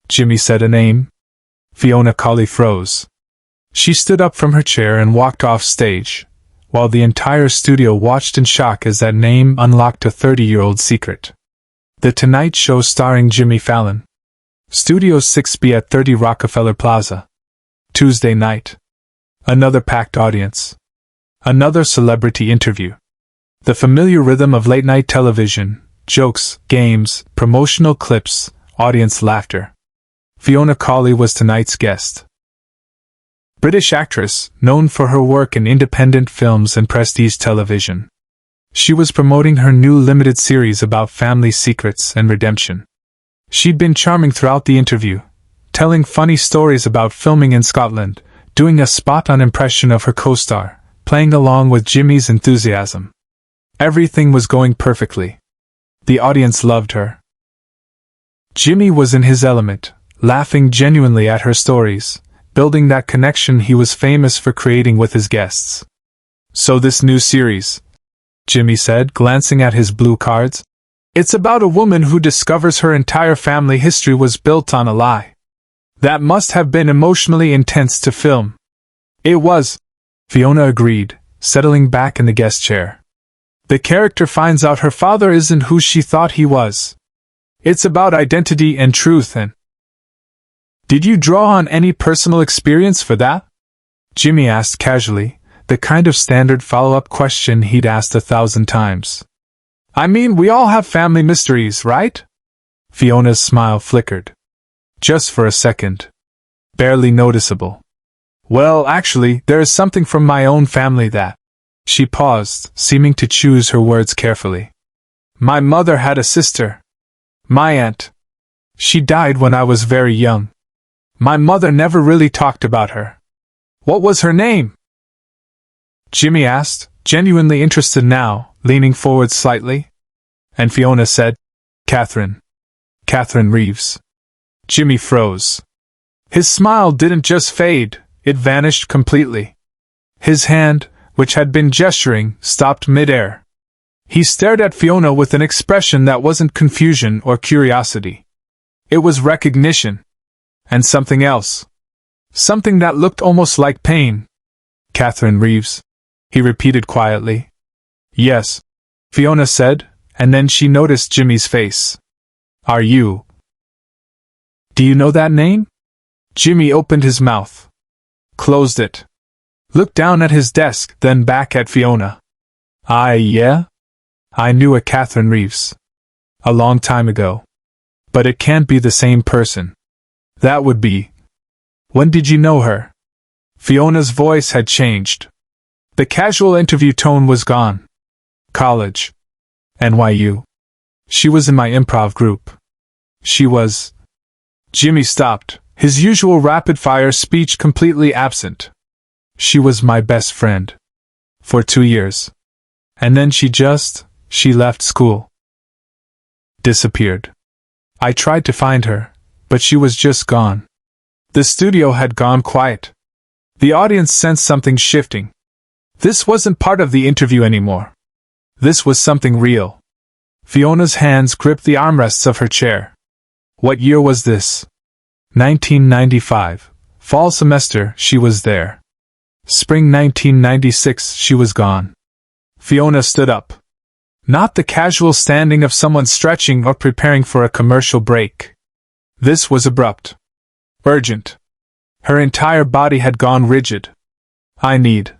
Jimmy said a name. Fiona Cauley froze. She stood up from her chair and walked off stage, while the entire studio watched in shock as that name unlocked a 30-year-old secret. The Tonight Show starring Jimmy Fallon. Studio 6B at 30 Rockefeller Plaza. Tuesday night. Another packed audience. Another celebrity interview. The familiar rhythm of late-night television, jokes, games, promotional clips, audience laughter. Fiona Cauley was tonight's guest. British actress, known for her work in independent films and prestige television. She was promoting her new limited series about family secrets and redemption. She'd been charming throughout the interview, telling funny stories about filming in Scotland, doing a spot-on impression of her co-star, playing along with Jimmy's enthusiasm. Everything was going perfectly. The audience loved her. Jimmy was in his element, laughing genuinely at her stories, building that connection he was famous for creating with his guests. "So this new series," Jimmy said, glancing at his blue cards, "it's about a woman who discovers her entire family history was built on a lie. That must have been emotionally intense to film." "It was," Fiona agreed, settling back in the guest chair. "The character finds out her father isn't who she thought he was. It's about identity and truth and—" "Did you draw on any personal experience for that?" Jimmy asked casually, the kind of standard follow-up question he'd asked 1,000 times. "I mean, we all have family mysteries, right?" Fiona's smile flickered. Just for a second. Barely noticeable. "Well, actually, there is something from my own family that—" She paused, seeming to choose her words carefully. "My mother had a sister. My aunt. She died when I was very young. My mother never really talked about her." "What was her name?" Jimmy asked, genuinely interested now, leaning forward slightly. And Fiona said, "Catherine. Catherine Reeves." Jimmy froze. His smile didn't just fade, it vanished completely. His hand, which had been gesturing, stopped mid-air. He stared at Fiona with an expression that wasn't confusion or curiosity. It was recognition. And something else. Something that looked almost like pain. "Catherine Reeves," he repeated quietly. "Yes," Fiona said, and then she noticed Jimmy's face. "Are you? Do you know that name?" Jimmy opened his mouth. Closed it. Looked down at his desk, then back at Fiona. Yeah? I knew a Catherine Reeves. A long time ago. But it can't be the same person. That would be. When did you know her?" Fiona's voice had changed. The casual interview tone was gone. "College. NYU. She was in my improv group. She was—" Jimmy stopped, his usual rapid-fire speech completely absent. "She was my best friend. For 2 years. And then she left school. Disappeared. I tried to find her, but she was just gone." The studio had gone quiet. The audience sensed something shifting. This wasn't part of the interview anymore. This was something real. Fiona's hands gripped the armrests of her chair. What year was this? 1995. Fall semester, she was there. Spring 1996, she was gone. Fiona stood up. Not the casual standing of someone stretching or preparing for a commercial break. This was abrupt. Urgent. Her entire body had gone rigid. "I need—"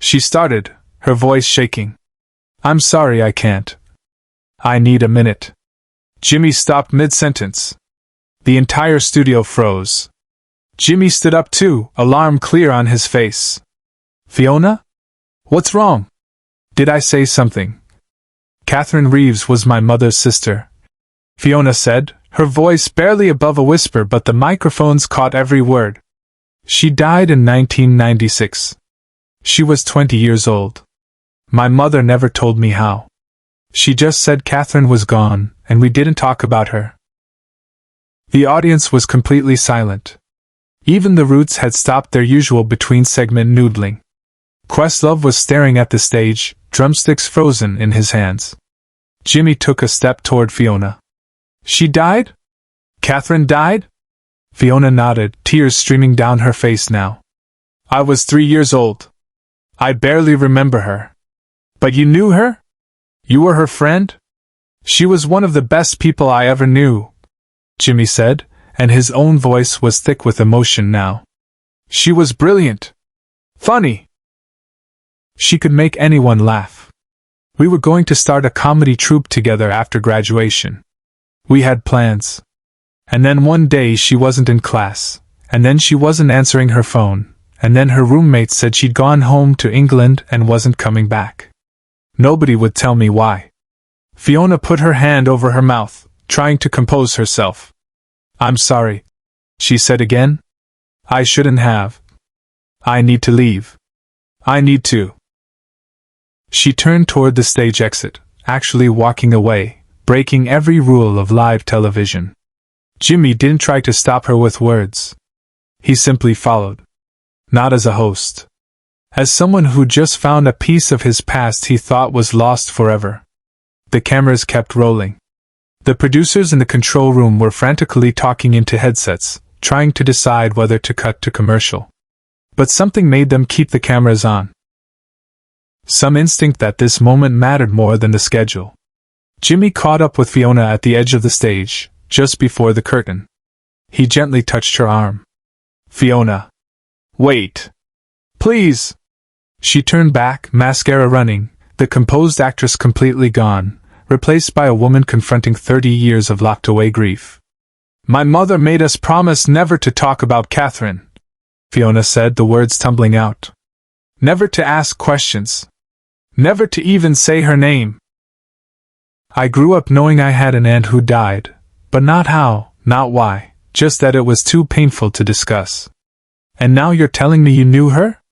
She started, her voice shaking. "I'm sorry, I can't. I need a minute." Jimmy stopped mid-sentence. The entire studio froze. Jimmy stood up too, alarm clear on his face. "Fiona? What's wrong? Did I say something?" "Catherine Reeves was my mother's sister," Fiona said, her voice barely above a whisper, but the microphones caught every word. "She died in 1996. She was 20 years old. My mother never told me how. She just said Catherine was gone, and we didn't talk about her." The audience was completely silent. Even the Roots had stopped their usual between-segment noodling. Questlove was staring at the stage, drumsticks frozen in his hands. Jimmy took a step toward Fiona. "She died?" Catherine died? Fiona nodded, tears streaming down her face now. I was 3 years old. I barely remember her. But you knew her? You were her friend? She was one of the best people I ever knew, Jimmy said, and his own voice was thick with emotion now. She was brilliant. Funny. She could make anyone laugh. We were going to start a comedy troupe together after graduation. We had plans. And then one day she wasn't in class, and then she wasn't answering her phone, and then her roommate said she'd gone home to England and wasn't coming back. Nobody would tell me why. Fiona put her hand over her mouth, trying to compose herself. I'm sorry, she said again. I shouldn't have. I need to leave. I need to. She turned toward the stage exit, actually walking away, breaking every rule of live television. Jimmy didn't try to stop her with words. He simply followed. Not as a host. As someone who just found a piece of his past he thought was lost forever. The cameras kept rolling. The producers in the control room were frantically talking into headsets, trying to decide whether to cut to commercial. But something made them keep the cameras on. Some instinct that this moment mattered more than the schedule. Jimmy caught up with Fiona at the edge of the stage, just before the curtain. He gently touched her arm. Fiona. Wait. Please. She turned back, mascara running, the composed actress completely gone, replaced by a woman confronting 30 years of locked-away grief. My mother made us promise never to talk about Catherine, Fiona said, the words tumbling out. Never to ask questions. Never to even say her name. I grew up knowing I had an aunt who died, but not how, not why, just that it was too painful to discuss. And now you're telling me you knew her?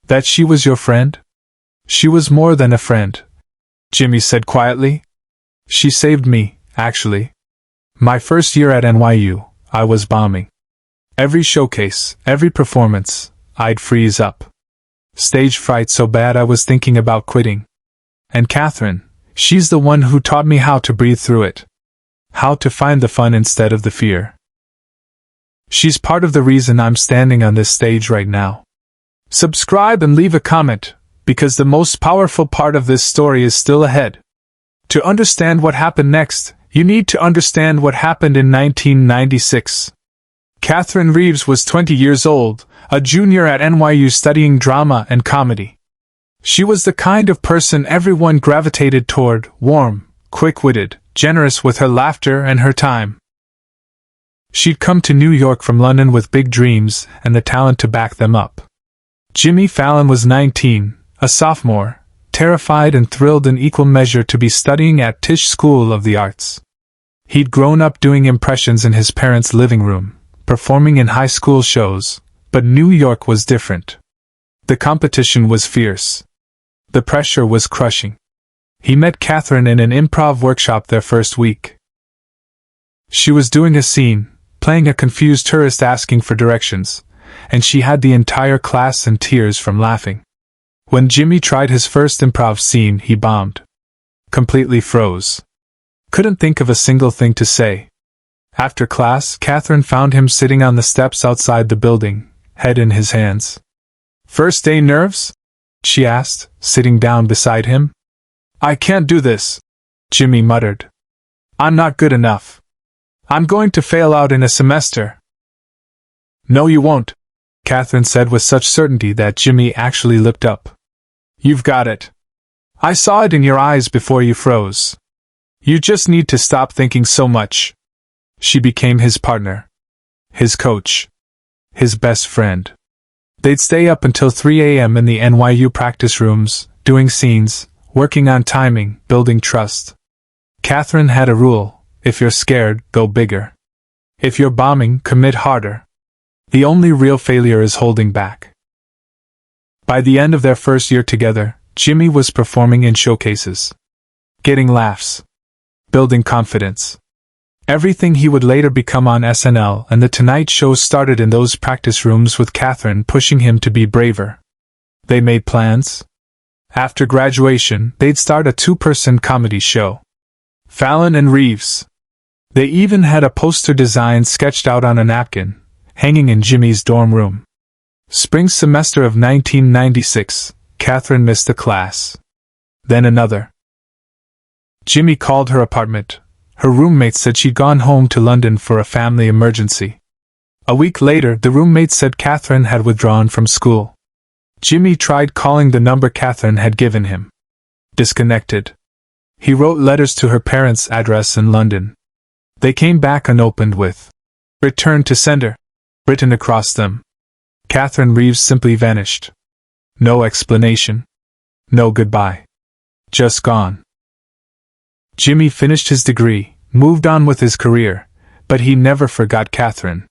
That she was your friend? She was more than a friend, Jimmy said quietly. She saved me, actually. My first year at NYU, I was bombing. Every showcase, every performance, I'd freeze up. Stage fright so bad I was thinking about quitting. And Catherine, she's the one who taught me how to breathe through it. How to find the fun instead of the fear. She's part of the reason I'm standing on this stage right now. Subscribe and leave a comment, because the most powerful part of this story is still ahead. To understand what happened next, you need to understand what happened in 1996. Catherine Reeves was 20 years old, a junior at NYU studying drama and comedy. She was the kind of person everyone gravitated toward, warm, quick-witted, generous with her laughter and her time. She'd come to New York from London with big dreams and the talent to back them up. Jimmy Fallon was 19, a sophomore, terrified and thrilled in equal measure to be studying at Tisch School of the Arts. He'd grown up doing impressions in his parents' living room, performing in high school shows, but New York was different. The competition was fierce. The pressure was crushing. He met Catherine in an improv workshop their first week. She was doing a scene, playing a confused tourist asking for directions, and she had the entire class in tears from laughing. When Jimmy tried his first improv scene, he bombed. Completely froze. Couldn't think of a single thing to say. After class, Catherine found him sitting on the steps outside the building, head in his hands. First day nerves? She asked, sitting down beside him. I can't do this, Jimmy muttered. I'm not good enough. I'm going to fail out in a semester. No, you won't, Catherine said with such certainty that Jimmy actually looked up. You've got it. I saw it in your eyes before you froze. You just need to stop thinking so much. She became his partner. His coach. His best friend. They'd stay up until 3 a.m. in the NYU practice rooms, doing scenes, working on timing, building trust. Catherine had a rule: if you're scared, go bigger. If you're bombing, commit harder. The only real failure is holding back. By the end of their first year together, Jimmy was performing in showcases. Getting laughs. Building confidence. Everything he would later become on SNL and The Tonight Show started in those practice rooms with Catherine pushing him to be braver. They made plans. After graduation, they'd start a 2-person comedy show. Fallon and Reeves. They even had a poster design sketched out on a napkin, hanging in Jimmy's dorm room. Spring semester of 1996, Catherine missed a class. Then another. Jimmy called her apartment. Her roommate said she'd gone home to London for a family emergency. A week later, the roommate said Catherine had withdrawn from school. Jimmy tried calling the number Catherine had given him. Disconnected. He wrote letters to her parents' address in London. They came back unopened with "Return to sender" written across them. Catherine Reeves simply vanished. No explanation. No goodbye. Just gone. Jimmy finished his degree, moved on with his career, but he never forgot Catherine.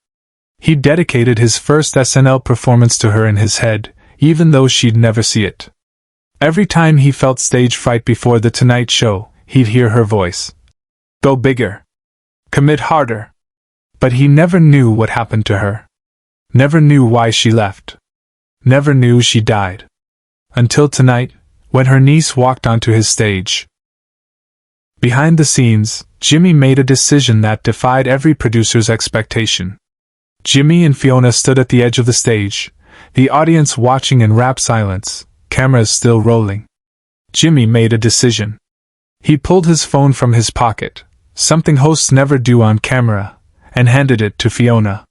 He dedicated his first SNL performance to her in his head, even though she'd never see it. Every time he felt stage fright before The Tonight Show, he'd hear her voice. Go bigger. Commit harder. But he never knew what happened to her. Never knew why she left. Never knew she died. Until tonight, when her niece walked onto his stage. Behind the scenes, Jimmy made a decision that defied every producer's expectation. Jimmy and Fiona stood at the edge of the stage, the audience watching in rapt silence, cameras still rolling. Jimmy made a decision. He pulled his phone from his pocket, something hosts never do on camera, and handed it to Fiona.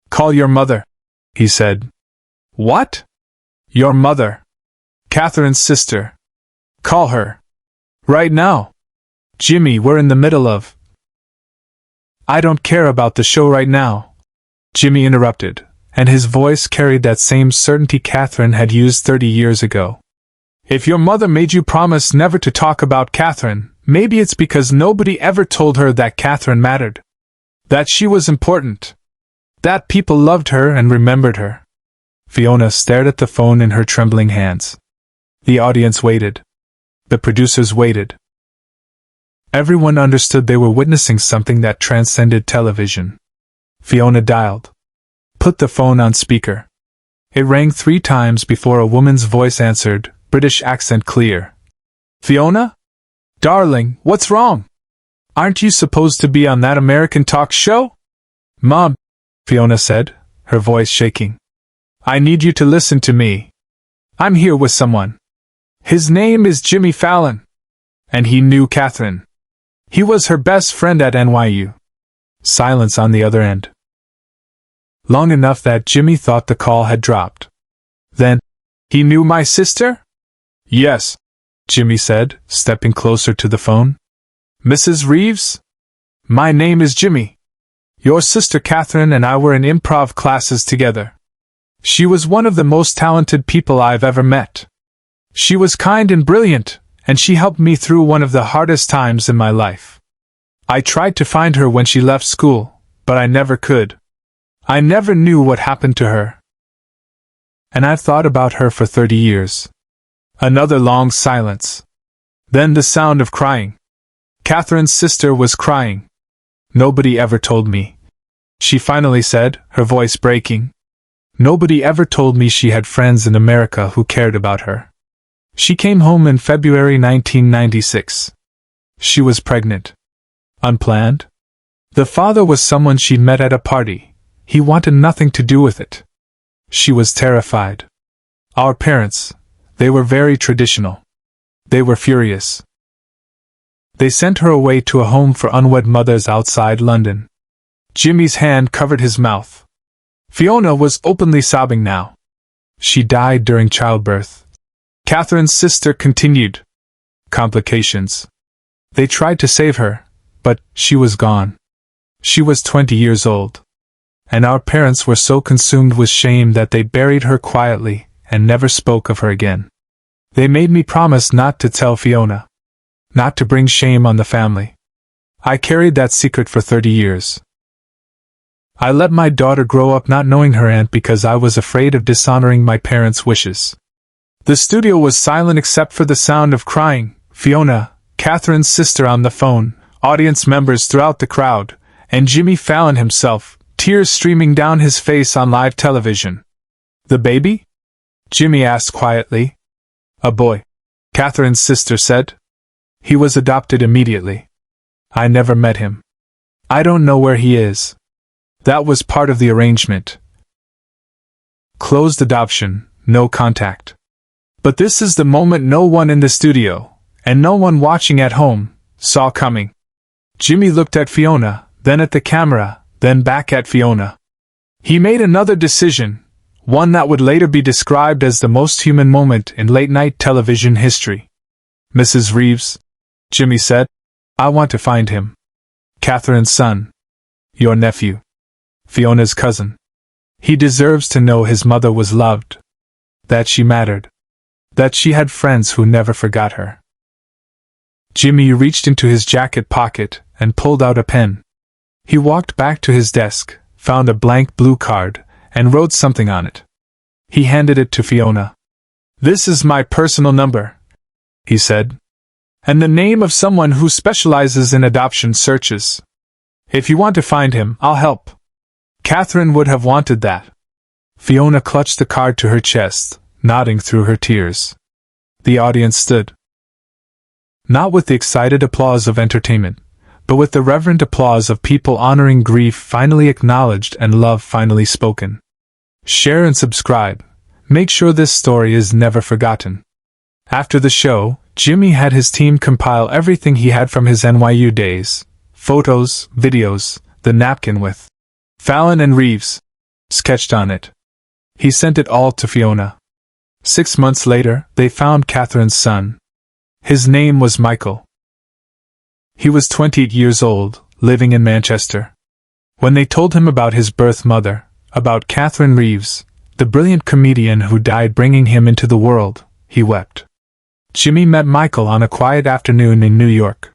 Call your mother, he said. What? Your mother. Catherine's sister. Call her. Right now. Jimmy, we're in the middle of... I don't care about the show right now. Jimmy interrupted, and his voice carried that same certainty Catherine had used 30 years ago. If your mother made you promise never to talk about Catherine, maybe it's because nobody ever told her that Catherine mattered. That she was important. That people loved her and remembered her. Fiona stared at the phone in her trembling hands. The audience waited. The producers waited. Everyone understood they were witnessing something that transcended television. Fiona dialed. Put the phone on speaker. It rang 3 times before a woman's voice answered, British accent clear. Fiona? Darling, what's wrong? Aren't you supposed to be on that American talk show? Mom, Fiona said, her voice shaking. I need you to listen to me. I'm here with someone. His name is Jimmy Fallon. And he knew Catherine. He was her best friend at NYU. Silence on the other end. Long enough that Jimmy thought the call had dropped. Then, he knew my sister? Yes, Jimmy said, stepping closer to the phone. Mrs. Reeves? My name is Jimmy. Your sister Catherine and I were in improv classes together. She was one of the most talented people I've ever met. She was kind and brilliant, and she helped me through one of the hardest times in my life. I tried to find her when she left school, but I never could. I never knew what happened to her. And I've thought about her for 30 years. Another long silence. Then the sound of crying. Catherine's sister was crying. Nobody ever told me. She finally said, her voice breaking. Nobody ever told me she had friends in America who cared about her. She came home in February 1996. She was pregnant. Unplanned? The father was someone she'd met at a party. He wanted nothing to do with it. She was terrified. Our parents, they were very traditional. They were furious. They sent her away to a home for unwed mothers outside London. Jimmy's hand covered his mouth. Fiona was openly sobbing now. She died during childbirth. Catherine's sister continued. Complications. They tried to save her, but she was gone. She was 20 years old. And our parents were so consumed with shame that they buried her quietly and never spoke of her again. They made me promise not to tell Fiona. Not to bring shame on the family. I carried that secret for 30 years. I let my daughter grow up not knowing her aunt because I was afraid of dishonoring my parents' wishes. The studio was silent except for the sound of crying, Fiona, Catherine's sister on the phone, audience members throughout the crowd, and Jimmy Fallon himself, tears streaming down his face on live television. The baby? Jimmy asked quietly. A boy, Catherine's sister said. He was adopted immediately. I never met him. I don't know where he is. That was part of the arrangement. Closed adoption, no contact. But this is the moment no one in the studio, and no one watching at home, saw coming. Jimmy looked at Fiona, then at the camera, then back at Fiona. He made another decision, one that would later be described as the most human moment in late-night television history. Mrs. Reeves, Jimmy said, I want to find him. Catherine's son. Your nephew. Fiona's cousin. He deserves to know his mother was loved. That she mattered. That she had friends who never forgot her. Jimmy reached into his jacket pocket and pulled out a pen. He walked back to his desk, found a blank blue card, and wrote something on it. He handed it to Fiona. This is my personal number, he said. And the name of someone who specializes in adoption searches. If you want to find him, I'll help. Catherine would have wanted that. Fiona clutched the card to her chest, nodding through her tears. The audience stood. Not with the excited applause of entertainment, but with the reverent applause of people honoring grief finally acknowledged and love finally spoken. Share and subscribe. Make sure this story is never forgotten. After the show, Jimmy had his team compile everything he had from his NYU days. Photos, videos, the napkin with Fallon and Reeves sketched on it. He sent it all to Fiona. 6 months later, they found Catherine's son. His name was Michael. He was 28 years old, living in Manchester. When they told him about his birth mother, about Catherine Reeves, the brilliant comedian who died bringing him into the world, he wept. Jimmy met Michael on a quiet afternoon in New York.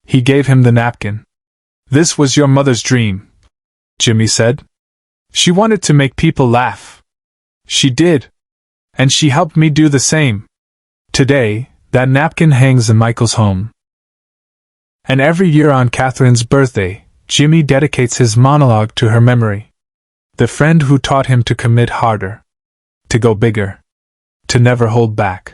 He gave him the napkin. This was your mother's dream, Jimmy said. She wanted to make people laugh. She did. And she helped me do the same. Today, that napkin hangs in Michael's home. And every year on Catherine's birthday, Jimmy dedicates his monologue to her memory. The friend who taught him to commit harder. To go bigger. To never hold back.